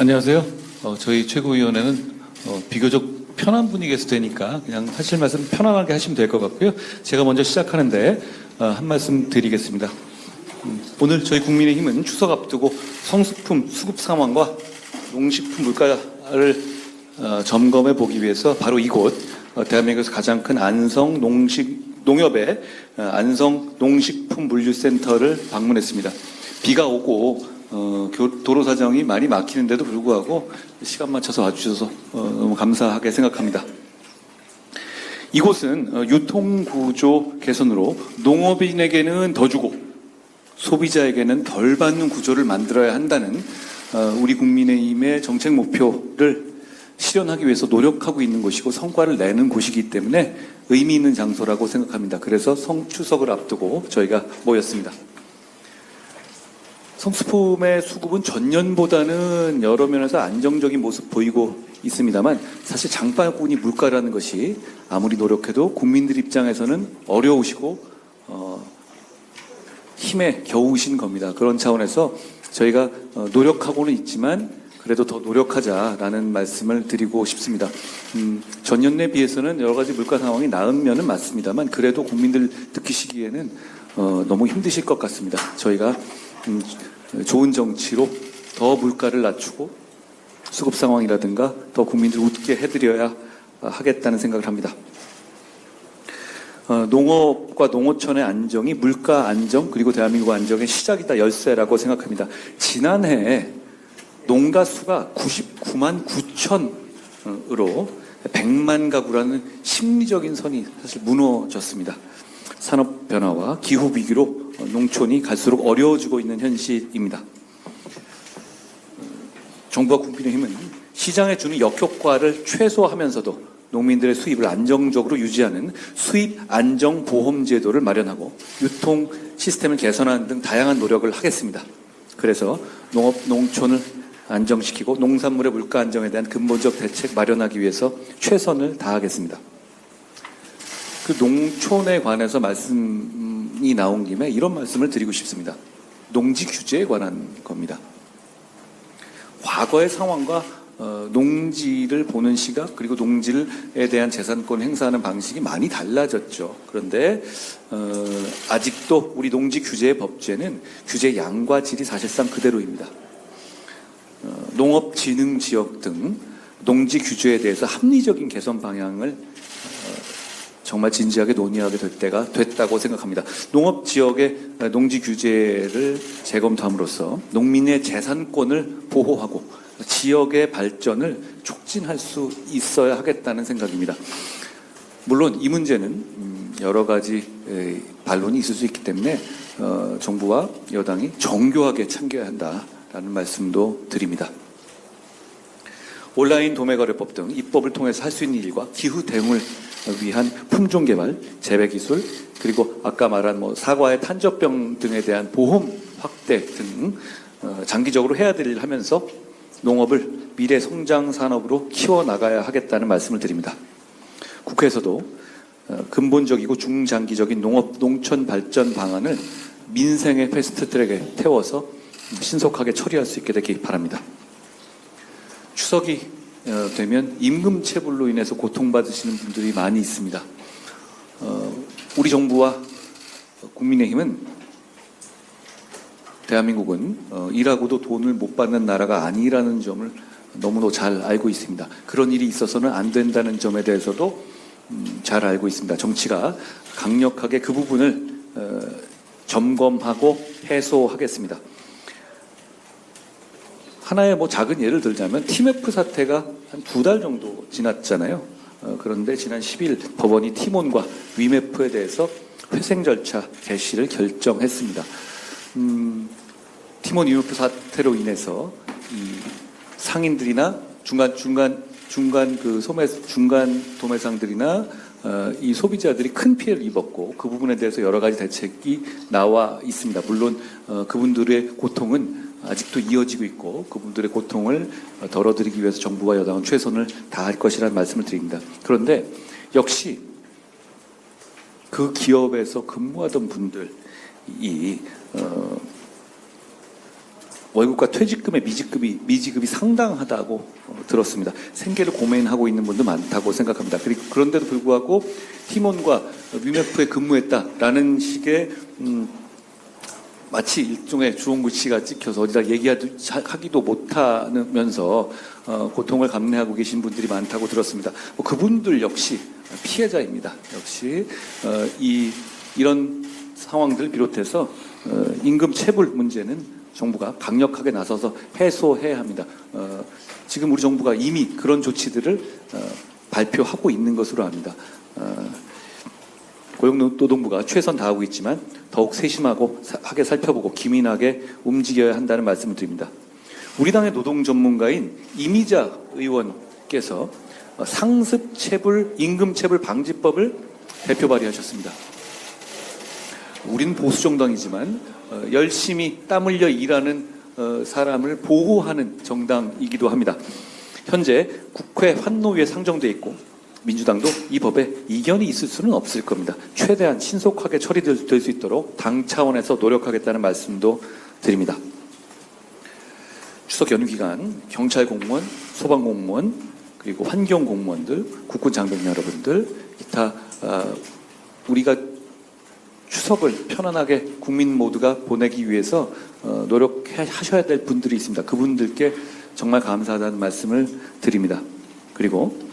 안녕하세요. 저희 최고위원회는 비교적 편한 분위기에서 되니까 그냥 하실 말씀 편안하게 하시면 될 것 같고요. 제가 먼저 시작하는데 한 말씀 드리겠습니다. 오늘 저희 국민의힘은 추석 앞두고 성수품 수급 상황과 농식품 물가를 점검해 보기 위해서 바로 이곳 대한민국에서 가장 큰 안성 농협의 안성 농식품 물류센터를 방문했습니다. 비가 오고 도로 사정이 많이 막히는데도 불구하고 시간 맞춰서 와주셔서 너무 감사하게 생각합니다. 이곳은 유통구조 개선으로 농업인에게는 더 주고 소비자에게는 덜 받는 구조를 만들어야 한다는 우리 국민의힘의 정책 목표를 실현하기 위해서 노력하고 있는 곳이고 성과를 내는 곳이기 때문에 의미 있는 장소라고 생각합니다. 그래서 추석을 앞두고 저희가 모였습니다. 성수품의 수급은 전년보다는 여러 면에서 안정적인 모습 보이고 있습니다만 사실 장바구니 물가라는 것이 아무리 노력해도 국민들 입장에서는 어려우시고 힘에 겨우신 겁니다. 그런 차원에서 저희가 노력하고는 있지만 그래도 더 노력하자라는 말씀을 드리고 싶습니다. 전년에 비해서는 여러 가지 물가 상황이 나은 면은 맞습니다만 그래도 국민들 느끼시기에는 너무 힘드실 것 같습니다. 저희가 좋은 정치로 더 물가를 낮추고 수급 상황이라든가 더 국민들 웃게 해드려야 하겠다는 생각을 합니다. 농업과 농어촌의 안정이 물가 안정 그리고 대한민국 안정의 시작이다 열쇠라고 생각합니다. 지난해 농가 수가 99만 9천으로 100만 가구라는 심리적인 선이 사실 무너졌습니다. 산업 변화와 기후 위기로 농촌이 갈수록 어려워지고 있는 현실입니다. 정부와 국민의힘은 시장에 주는 역효과를 최소화하면서도 농민들의 수입을 안정적으로 유지하는 수입 안정 보험 제도를 마련하고 유통 시스템을 개선하는 등 다양한 노력을 하겠습니다. 그래서 농촌을 안정시키고 농산물의 물가 안정에 대한 근본적 대책 마련하기 위해서 최선을 다하겠습니다. 그 농촌에 관해서 말씀이 나온 김에 이런 말씀을 드리고 싶습니다. 농지 규제에 관한 겁니다. 과거의 상황과 농지를 보는 시각 그리고 농지에 대한 재산권 행사하는 방식이 많이 달라졌죠. 그런데 아직도 우리 농지 규제의 법제는 규제 양과 질이 사실상 그대로입니다. 농업진흥지역 등 농지 규제에 대해서 합리적인 개선 방향을 정말 진지하게 논의하게 될 때가 됐다고 생각합니다. 농업지역의 농지 규제를 재검토함으로써 농민의 재산권을 보호하고 지역의 발전을 촉진할 수 있어야 하겠다는 생각입니다. 물론 이 문제는 여러 가지 반론이 있을 수 있기 때문에 정부와 여당이 정교하게 참겨야 한다라는 말씀도 드립니다. 온라인 도매거래법 등 입법을 통해서 할 수 있는 일과 기후 대응을 위한 품종 개발, 재배 기술, 그리고 아까 말한 사과의 탄저병 등에 대한 보험 확대 등 장기적으로 해야 될 일을 하면서 농업을 미래 성장 산업으로 키워나가야 하겠다는 말씀을 드립니다. 국회에서도 근본적이고 중장기적인 농촌 발전 방안을 민생의 패스트트랙에 태워서 신속하게 처리할 수 있게 되기 바랍니다. 추석이 되면 임금체불로 인해서 고통받으시는 분들이 많이 있습니다. 우리 정부와 국민의힘은 대한민국은 일하고도 돈을 못 받는 나라가 아니라는 점을 너무도 잘 알고 있습니다. 그런 일이 있어서는 안 된다는 점에 대해서도 잘 알고 있습니다. 정치가 강력하게 그 부분을 점검하고 해소하겠습니다. 하나의 작은 예를 들자면 TMF 사태가 한 2달 정도 지났잖아요. 그런데 지난 10일 법원이 티몬과 위메프에 대해서 회생 절차 개시를 결정했습니다. 티몬 위메프 사태로 인해서 이 상인들이나 중간 도매상들이나 이 소비자들이 큰 피해를 입었고 그 부분에 대해서 여러 가지 대책이 나와 있습니다. 물론 그분들의 고통은 아직도 이어지고 있고 그분들의 고통을 덜어드리기 위해서 정부와 여당은 최선을 다할 것이라는 말씀을 드립니다. 그런데 역시 그 기업에서 근무하던 분들이 월급과 퇴직금의 미지급이 상당하다고 들었습니다. 생계를 고민하고 있는 분도 많다고 생각합니다. 그런데도 불구하고 팀원과 뮤메프에 근무했다라는 식의 마치 일종의 주홍글씨가 찍혀서 어디다 얘기하기도 못하면서 고통을 감내하고 계신 분들이 많다고 들었습니다. 그분들 역시 피해자입니다. 역시 이런 상황들 비롯해서 임금 체불 문제는 정부가 강력하게 나서서 해소해야 합니다. 지금 우리 정부가 이미 그런 조치들을 발표하고 있는 것으로 압니다. 고용노동부가 최선 다하고 있지만 더욱 세심하게 살펴보고 기민하게 움직여야 한다는 말씀을 드립니다. 우리 당의 노동 전문가인 이미자 의원께서 상습 체불, 임금 체불 방지법을 대표 발의하셨습니다. 우리는 보수 정당이지만 열심히 땀 흘려 일하는 사람을 보호하는 정당이기도 합니다. 현재 국회 환노위에 상정돼 있고 민주당도 이 법에 이견이 있을 수는 없을 겁니다. 최대한 신속하게 처리될 수 있도록 당 차원에서 노력하겠다는 말씀도 드립니다. 추석 연휴 기간 경찰 공무원, 소방 공무원, 그리고 환경 공무원들, 국군 장병 여러분들, 기타 우리가 추석을 편안하게 국민 모두가 보내기 위해서 노력하셔야 될 분들이 있습니다. 그분들께 정말 감사하다는 말씀을 드립니다. 그리고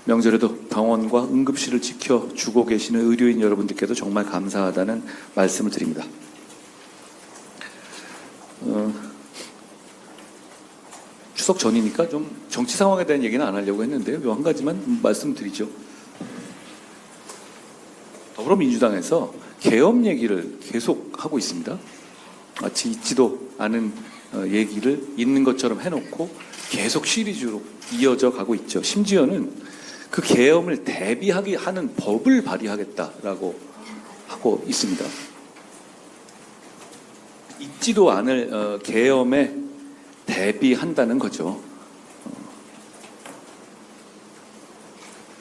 명절에도 병원과 응급실을 지켜주고 계시는 의료인 여러분들께도 정말 감사하다는 말씀을 드립니다. 추석 전이니까 좀 정치 상황에 대한 얘기는 안 하려고 했는데요. 한 가지만 말씀드리죠. 더불어민주당에서 계엄 얘기를 계속 하고 있습니다. 마치 있지도 않은 얘기를 있는 것처럼 해놓고 계속 시리즈로 이어져 가고 있죠. 심지어는 그 계엄을 대비하게 하는 법을 발의하겠다라고 하고 있습니다. 있지도 않을 계엄에 대비한다는 거죠.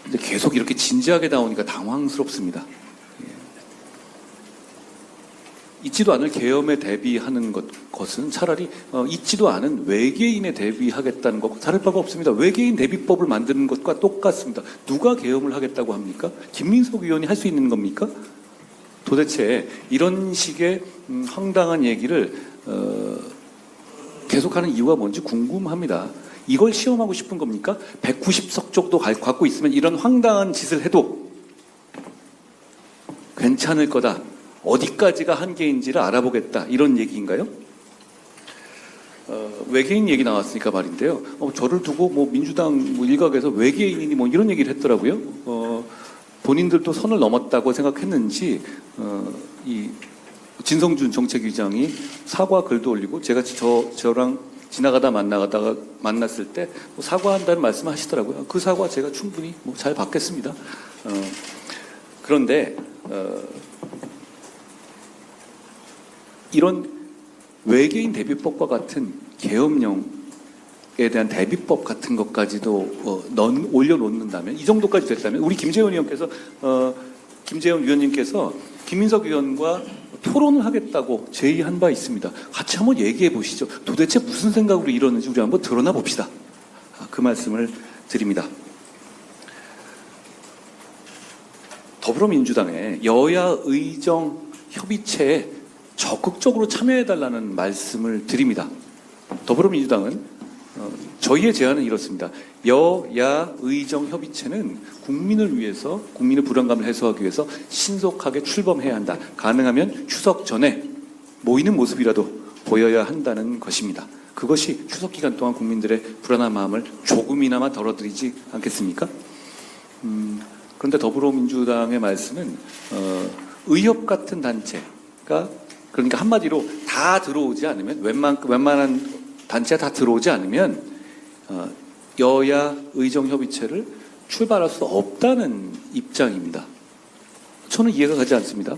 근데 계속 이렇게 진지하게 나오니까 당황스럽습니다. 있지도 않을 계엄에 대비하는 것은 차라리 있지도 않은 외계인에 대비하겠다는 것 다를 바가 없습니다. 외계인 대비법을 만드는 것과 똑같습니다. 누가 계엄을 하겠다고 합니까? 김민석 의원이 할 수 있는 겁니까? 도대체 이런 식의 황당한 얘기를 계속하는 이유가 뭔지 궁금합니다. 이걸 시험하고 싶은 겁니까? 190석 정도 갖고 있으면 이런 황당한 짓을 해도 괜찮을 거다. 어디까지가 한계인지를 알아보겠다. 이런 얘기인가요? 외계인 얘기 나왔으니까 말인데요. 저를 두고 민주당 일각에서 외계인이니 이런 얘기를 했더라고요. 본인들도 선을 넘었다고 생각했는지 이 진성준 정책위장이 사과 글도 올리고 제가 저랑 지나가다 만났을 때 사과한다는 말씀을 하시더라고요. 그 사과 제가 충분히 잘 받겠습니다. 그런데 이런 외계인 대비법과 같은 계엄령에 대한 대비법 같은 것까지도 올려놓는다면, 이 정도까지 됐다면, 우리 김재현 위원님께서 김민석 의원과 토론을 하겠다고 제의한 바 있습니다. 같이 한번 얘기해 보시죠. 도대체 무슨 생각으로 이러는지 우리 한번 드러나 봅시다. 그 말씀을 드립니다. 더불어민주당의 여야 의정 협의체에 적극적으로 참여해달라는 말씀을 드립니다. 더불어민주당은 저희의 제안은 이렇습니다. 여야 의정 협의체는 국민을 위해서, 국민의 불안감을 해소하기 위해서 신속하게 출범해야 한다. 가능하면 추석 전에 모이는 모습이라도 보여야 한다는 것입니다. 그것이 추석 기간 동안 국민들의 불안한 마음을 조금이나마 덜어드리지 않겠습니까? 그런데 더불어민주당의 말씀은 의협 같은 단체가, 그러니까 한마디로 다 들어오지 않으면, 웬만한 단체가 다 들어오지 않으면 여야 의정협의체를 출발할 수 없다는 입장입니다. 저는 이해가 가지 않습니다.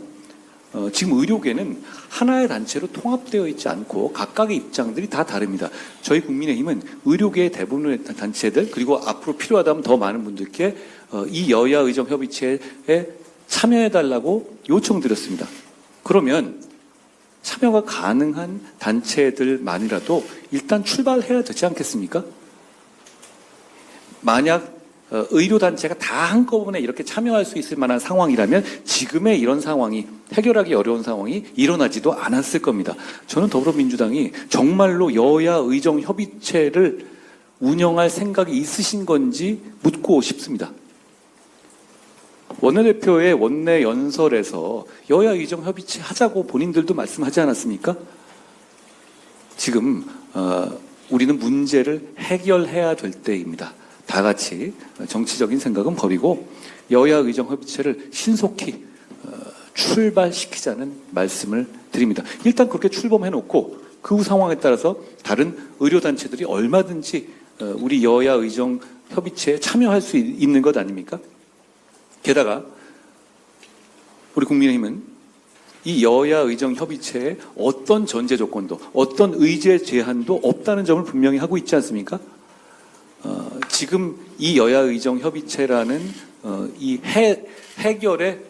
지금 의료계는 하나의 단체로 통합되어 있지 않고 각각의 입장들이 다 다릅니다. 저희 국민의힘은 의료계의 대부분의 단체들, 그리고 앞으로 필요하다면 더 많은 분들께 이 여야 의정협의체에 참여해달라고 요청드렸습니다. 그러면 참여가 가능한 단체들만이라도 일단 출발해야 되지 않겠습니까? 만약 의료단체가 다 한꺼번에 이렇게 참여할 수 있을 만한 상황이라면 지금의 이런 상황이, 해결하기 어려운 상황이 일어나지도 않았을 겁니다. 저는 더불어민주당이 정말로 여야 의정 협의체를 운영할 생각이 있으신 건지 묻고 싶습니다. 원내대표의 원내 연설에서 여야 의정 협의체 하자고 본인들도 말씀하지 않았습니까? 지금 우리는 문제를 해결해야 될 때입니다. 다 같이 정치적인 생각은 버리고 여야 의정 협의체를 신속히 출발시키자는 말씀을 드립니다. 일단 그렇게 출범해놓고 그 후 상황에 따라서 다른 의료단체들이 얼마든지 우리 여야 의정 협의체에 참여할 수 있는 것 아닙니까? 게다가 우리 국민의힘은 이 여야 의정 협의체에 어떤 전제 조건도 어떤 의제 제한도 없다는 점을 분명히 하고 있지 않습니까? 지금 이 여야 의정 협의체라는 이 해결의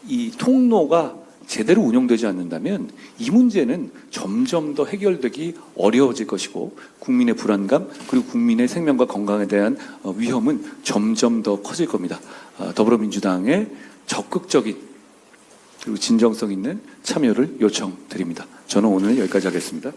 이 통로가 제대로 운영되지 않는다면 이 문제는 점점 더 해결되기 어려워질 것이고 국민의 불안감 그리고 국민의 생명과 건강에 대한 위험은 점점 더 커질 겁니다. 더불어민주당의 적극적인 그리고 진정성 있는 참여를 요청드립니다. 저는 오늘 여기까지 하겠습니다.